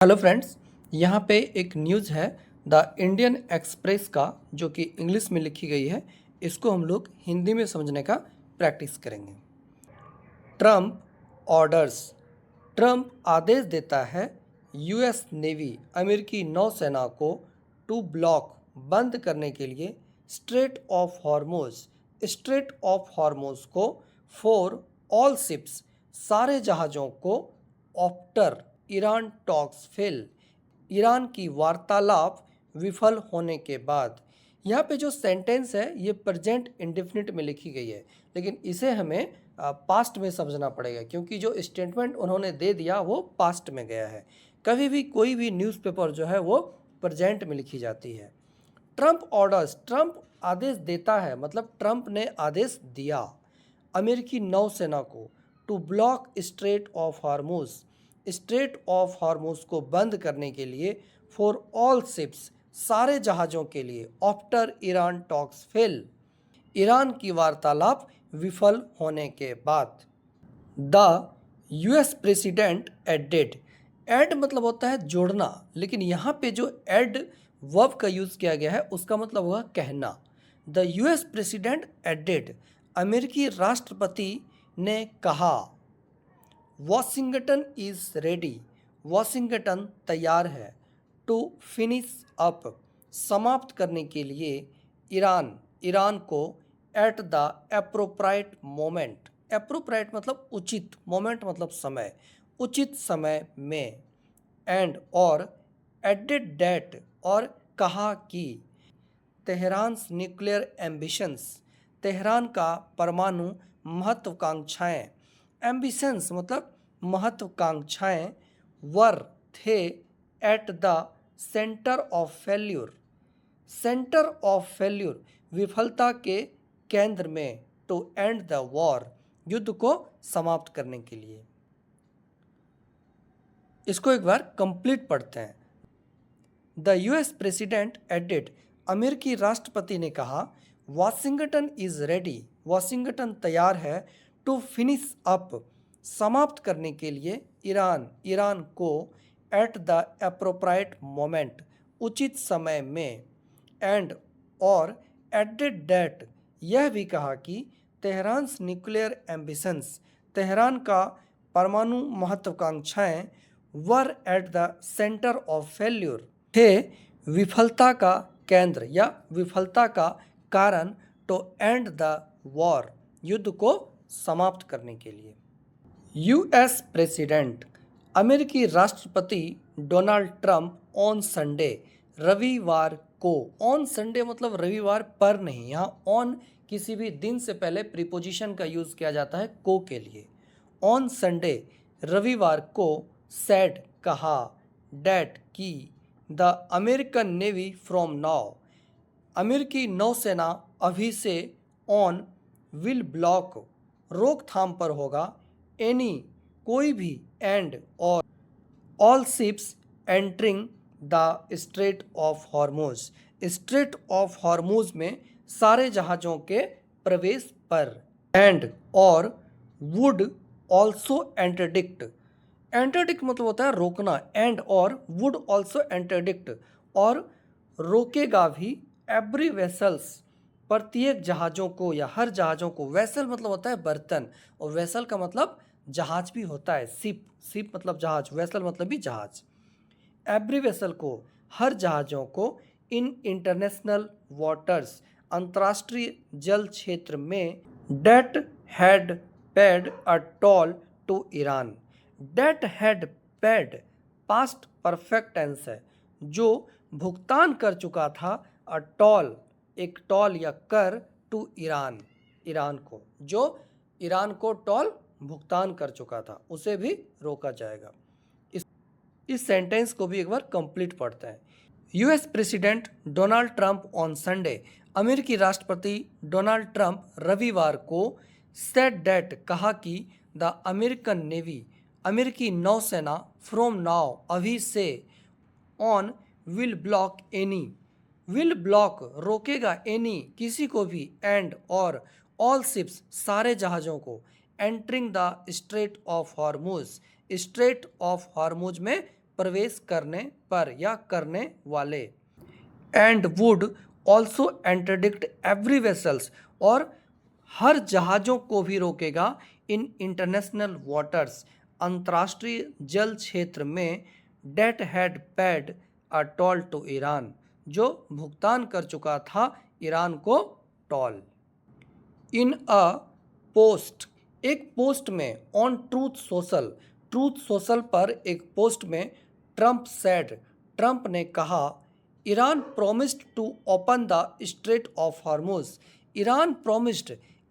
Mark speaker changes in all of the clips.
Speaker 1: Hello friends, यहाँ पे एक न्यूज़ है द इंडियन एक्सप्रेस का, जो कि इंग्लिश में लिखी गई है। इसको हम लोग हिंदी में समझने का प्रैक्टिस करेंगे। Trump orders. ट्रम्प आदेश देता है यूएस नेवी अमेरिकी नौसेना को टू ब्लॉक बंद करने के लिए straight of Hormuz. Strait of Hormoz को फॉर ऑल शिप्स, सारे जहाज़ों को, after Iran talks fail, Iran की वार्तालाप विफल होने के बाद। यहाँ पे जो सेंटेंस है ये प्रेजेंट इंडेफिनिट में लिखी गई है, लेकिन इसे हमें पास्ट में समझना पड़ेगा, क्योंकि जो स्टेटमेंट उन्होंने दे दिया वो पास्ट में गया है। कभी भी कोई भी न्यूज़पेपर जो है वो प्रेजेंट में लिखी जाती है। ट्रम्प ऑर्डर्स, ट्रम्प आदेश देता है, मतलब ट्रम्प ने आदेश दिया अमेरिकी नौसेना को to block strait of Hormuz, strait of Hormuz को बंद करने के लिए, फॉर ऑल शिप्स, सारे जहाज़ों के लिए, after Iran talks fail, Iran की वार्तालाप विफल होने के बाद। The US president added. Add मतलब होता है जोड़ना, लेकिन यहाँ पे जो एड वर्ब का यूज़ किया गया है उसका मतलब हुआ कहना। द यूएस प्रेसिडेंट एडेड, अमेरिकी राष्ट्रपति ने कहा, वॉशिंगटन इज रेडी, वॉशिंगटन तैयार है, टू फिनिश अप, समाप्त करने के लिए, ईरान, ईरान को, एट द एप्रोप्राइट मोमेंट। एप्रोप्राइट मतलब उचित, मोमेंट मतलब समय, उचित समय में, एंड और, एडेड डेट और कहा कि, तेहरान्स न्यूक्लियर एम्बिशंस, तेहरान का परमाणु महत्वाकांक्षाएं, एम्बिशंस मतलब महत्वाकांक्षाएं, वर थे, eight the centre of failure, centre of failure विफलता के केंद्र में, टू एंड द वॉर, युद्ध को समाप्त करने के लिए। इसको एक बार कंप्लीट पढ़ते हैं। द यूएस प्रेसिडेंट एडेड, अमेरिकी राष्ट्रपति ने कहा, वाशिंगटन इज रेडी, वाशिंगटन तैयार है, टू फिनिश अप, समाप्त करने के लिए, ईरान, ईरान को, एट द एप्रोप्राइट मोमेंट, उचित समय में, एंड और, एडेड डेट, यह भी कहा कि, तेहरान्स न्यूक्लियर एम्बिशंस, तेहरान का परमाणु महत्वाकांक्षाएं, were at the centre of failure, थे विफलता का केंद्र या विफलता का कारण, टू एंड द वॉर, युद्ध को समाप्त करने के लिए। यूएस प्रेसिडेंट, अमेरिकी राष्ट्रपति डोनाल्ड ट्रंप ऑन संडे, रविवार को, ऑन संडे मतलब रविवार पर नहीं, यहाँ ऑन किसी भी दिन से पहले प्रीपोजिशन का यूज़ किया जाता है को के लिए। ऑन संडे, रविवार को, सेड कहा, डैट की, the American navy from now, अमेरिकी नौसेना अभी से, ऑन विल ब्लॉक, रोकथाम पर होगा, एनी कोई भी, एंड और, all ships entering the strait of Hormuz, strait of Hormuz में सारे जहाज़ों के प्रवेश पर, एंड और, वुड ऑल्सो इंटरडिक्ट, इंटरडिक्ट मतलब होता है रोकना, एंड और, वुड ऑल्सो इंटरडिक्ट और रोकेगा भी, एवरी वेसल्स, प्रत्येक जहाज़ों को या हर जहाज़ों को, वेसल मतलब होता है बर्तन, और वेसल का मतलब जहाज भी होता है, शिप, शिप मतलब जहाज, वेसल मतलब भी जहाज। एवरी वेसल को, हर जहाज़ों को, इन इंटरनेशनल वाटर्स, अंतर्राष्ट्रीय जल क्षेत्र में, that had paid a toll to Iran, that had paid past perfect tense है, जो भुगतान कर चुका था, अ टोल एक टोल या कर, टू ईरान, ईरान को, जो ईरान को टोल भुगतान कर चुका था उसे भी रोका जाएगा। इस सेंटेंस को भी एक बार कंप्लीट पढ़ते हैं। US president Donald Trump on Sunday, अमेरिकी राष्ट्रपति डोनाल्ड ट्रंप रविवार को, सेड दैट कहा कि, द अमेरिकन नेवी, अमेरिकी नौसेना, फ्रॉम नाउ अभी से, on will block any, will block रोकेगा, एनी किसी को भी, एंड और, ऑल शिप्स सारे जहाज़ों को, entering the strait of Hormuz, strait of Hormuz में प्रवेश करने पर या करने वाले, and would also interdict every vessels, और हर जहाज़ों को भी रोकेगा इन इंटरनेशनल वाटर्स, अंतर्राष्ट्रीय जल क्षेत्र में, that had paid a toll to Iran, जो भुगतान कर चुका था ईरान को टोल। इन अ पोस्ट, एक पोस्ट में, ऑन ट्रूथ सोशल पर एक पोस्ट में ट्रंप सेड, ट्रंप ने कहा, Iran promised to open the strait of Hormuz,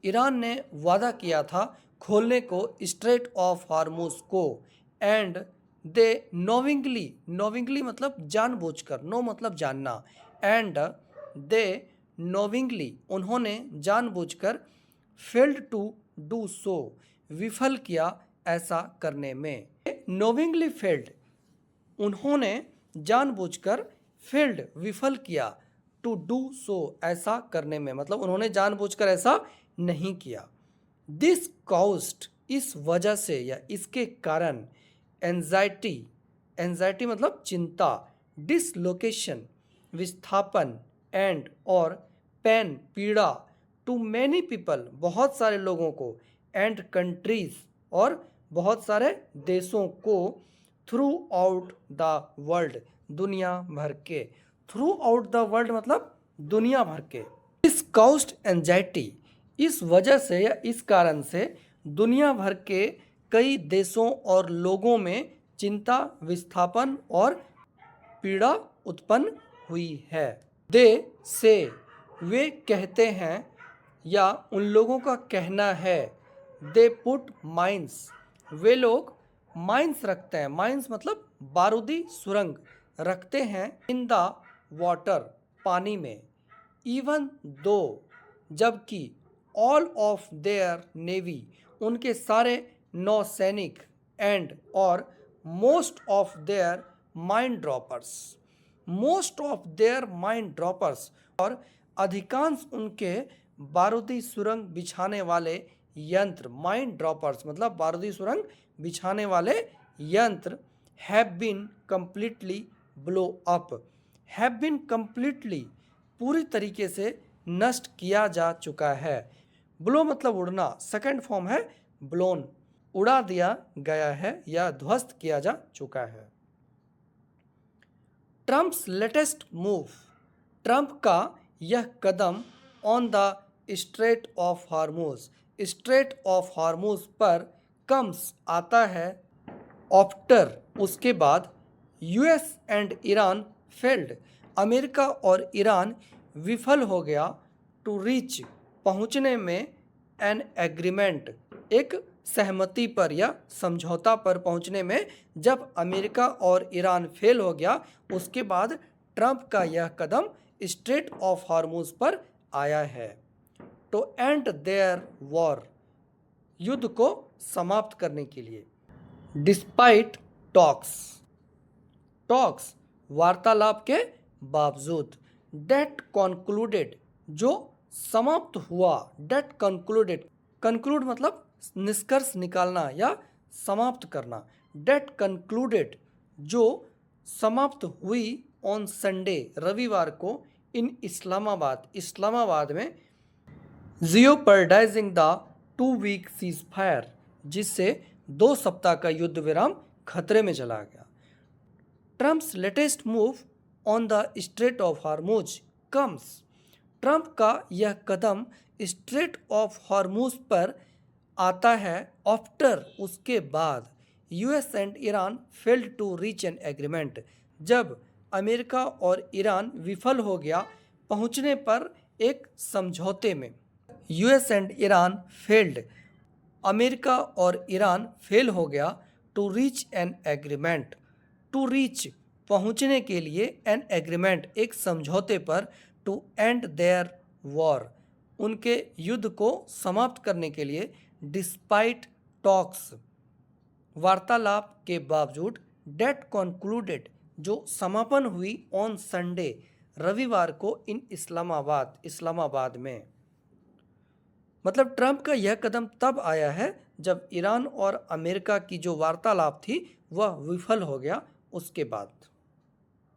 Speaker 1: Iran ने वादा किया था खोलने को स्ट्रेट ऑफ हॉर्मुज को, एंड दे नोविंगली मतलब जानबूझकर, नो मतलब जानना, एंड दे नोविंगली उन्होंने जानबूझकर, फेल्ड टू डू सो विफल किया ऐसा करने में। नोविंगली फेल्ड उन्होंने जानबूझकर, फेल्ड विफल किया, टू डू सो ऐसा करने में मतलब उन्होंने जानबूझकर ऐसा नहीं किया। दिस कॉस्ट इस वजह से या इसके कारण, एंजाइटी मतलब चिंता, डिसलोकेशन विस्थापन, एंड और पेन पीड़ा, टू मैनी पीपल बहुत सारे लोगों को, एंड कंट्रीज और बहुत सारे देशों को, थ्रू आउट द वर्ल्ड दुनिया भर के, थ्रू आउट द वर्ल्ड मतलब दुनिया भर के। इस कॉस्ट एंजाइटी इस वजह से या इस कारण से दुनिया भर के कई देशों और लोगों में चिंता विस्थापन और पीड़ा उत्पन्न हुई है। दे से वे कहते हैं या उन लोगों का कहना है, दे पुट माइंस वे लोग माइंस रखते हैं, माइंस मतलब बारूदी सुरंग रखते हैं, इन द वाटर पानी में, इवन दो जबकि, ऑल ऑफ देयर नेवी उनके सारे नौसैनिक, एंड और most of their mind droppers और अधिकांश उनके बारूदी सुरंग बिछाने वाले यंत्र, माइंड ड्रॉपर्स मतलब बारूदी सुरंग बिछाने वाले यंत्र, have been completely blow up, have been completely पूरी तरीके से नष्ट किया जा चुका है। ब्लो मतलब उड़ना, सेकंड फॉर्म है ब्लोन, उड़ा दिया गया है या ध्वस्त किया जा चुका है। ट्रंप्स लेटेस्ट मूव, ट्रंप का यह कदम on the strait of Hormuz पर कम्स आता है, आफ्टर उसके बाद, US and Iran failed America और ईरान विफल हो गया, टू रीच पहुंचने में, एन एग्रीमेंट एक सहमति पर या समझौता पर पहुंचने में, जब अमेरिका और ईरान फेल हो गया उसके बाद ट्रंप का यह कदम स्ट्रेट ऑफ हार्मोज पर आया है। टू एंड देयर वॉर युद्ध को समाप्त करने के लिए। डिस्पाइट टॉक्स वार्तालाप के बावजूद, डेट कॉन्क्लूडेड जो समाप्त हुआ, डेट कंक्लूड मतलब निष्कर्ष निकालना या समाप्त करना, डेट कंक्लूडेड जो समाप्त हुई, ऑन संडे रविवार को, इन इस्लामाबाद में, जियोपर्डाइजिंग द 2 वीक सीज फायर जिससे 2 सप्ताह का युद्ध विराम खतरे में चला गया। Trump's latest move on the strait of हार्मोज comes, Trump का यह कदम स्ट्रेट ऑफ हार्मोज पर आता है, आफ्टर उसके बाद, US and Iran failed to reach an agreement जब अमेरिका और ईरान विफल हो गया पहुंचने पर एक समझौते में। US and Iran failed America और ईरान फेल हो गया, to reach an agreement to reach पहुंचने के लिए, एन एग्रीमेंट एक समझौते पर, टू एंड देयर वॉर उनके युद्ध को समाप्त करने के लिए, डिस्पाइट टॉक्स वार्तालाप के बावजूद, डेट कॉन्क्लूडेड जो समापन हुई, ऑन संडे रविवार को, इन इस्लामाबाद में। मतलब ट्रंप का यह कदम तब आया है जब ईरान और अमेरिका की जो वार्तालाप थी वह विफल हो गया उसके बाद।